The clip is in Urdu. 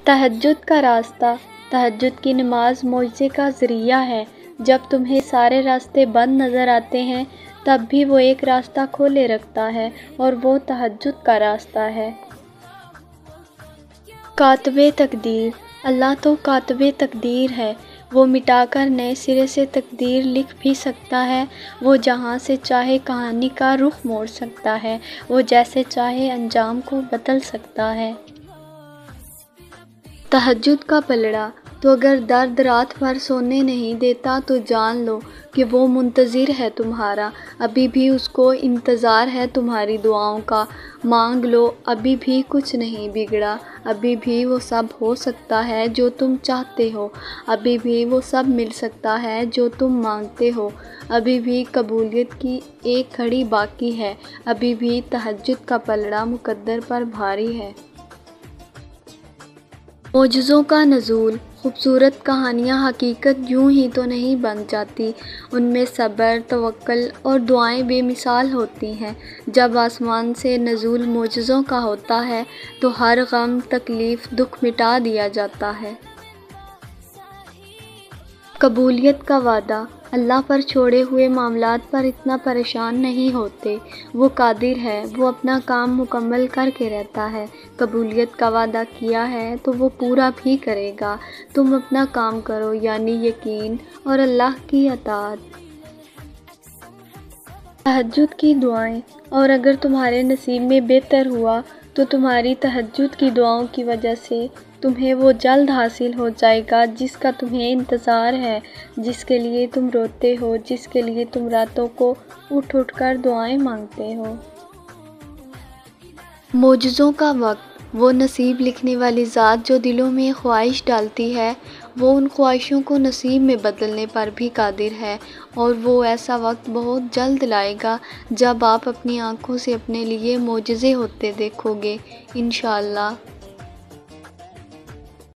تہجد کا راستہ۔ تہجد کی نماز معجزے کا ذریعہ ہے۔ جب تمہیں سارے راستے بند نظر آتے ہیں تب بھی وہ ایک راستہ کھولے رکھتا ہے اور وہ تہجد کا راستہ ہے۔ کاتب تقدیر۔ اللہ تو کاتب تقدیر ہے۔ وہ مٹا کر نئے سرے سے تقدیر لکھ بھی سکتا ہے۔ وہ جہاں سے چاہے کہانی کا رخ موڑ سکتا ہے۔ وہ جیسے چاہے انجام کو بدل سکتا ہے۔ تہجد کا پلڑا۔ تو اگر درد رات بھر سونے نہیں دیتا تو جان لو کہ وہ منتظر ہے تمہارا، ابھی بھی اس کو انتظار ہے تمہاری دعاؤں کا۔ مانگ لو، ابھی بھی کچھ نہیں بگڑا، ابھی بھی وہ سب ہو سکتا ہے جو تم چاہتے ہو، ابھی بھی وہ سب مل سکتا ہے جو تم مانگتے ہو، ابھی بھی قبولیت کی ایک گھڑی باقی ہے، ابھی بھی تہجد کا پلڑا مقدر پر بھاری ہے۔ معجزوں کا نزول۔ خوبصورت کہانیاں حقیقت یوں ہی تو نہیں بن جاتی، ان میں صبر، توکل اور دعائیں بے مثال ہوتی ہیں۔ جب آسمان سے نزول معجزوں کا ہوتا ہے تو ہر غم، تکلیف، دکھ مٹا دیا جاتا ہے۔ قبولیت کا وعدہ۔ اللہ پر چھوڑے ہوئے معاملات پر اتنا پریشان نہیں ہوتے، وہ قادر ہے، وہ اپنا کام مکمل کر کے رہتا ہے۔ قبولیت کا وعدہ کیا ہے تو وہ پورا بھی کرے گا۔ تم اپنا کام کرو، یعنی یقین اور اللہ کی اطاعت۔ تہجد کی دعائیں۔ اور اگر تمہارے نصیب میں بہتر ہوا تو تمہاری تہجد کی دعاؤں کی وجہ سے تمہیں وہ جلد حاصل ہو جائے گا جس کا تمہیں انتظار ہے، جس کے لیے تم روتے ہو، جس کے لیے تم راتوں کو اٹھ اٹھ کر دعائیں مانگتے ہو۔ معجزوں کا وقت۔ وہ نصیب لکھنے والی ذات جو دلوں میں خواہش ڈالتی ہے وہ ان خواہشوں کو نصیب میں بدلنے پر بھی قادر ہے، اور وہ ایسا وقت بہت جلد لائے گا جب آپ اپنی آنکھوں سے اپنے لیے معجزے ہوتے دیکھو گے، انشاءاللہ۔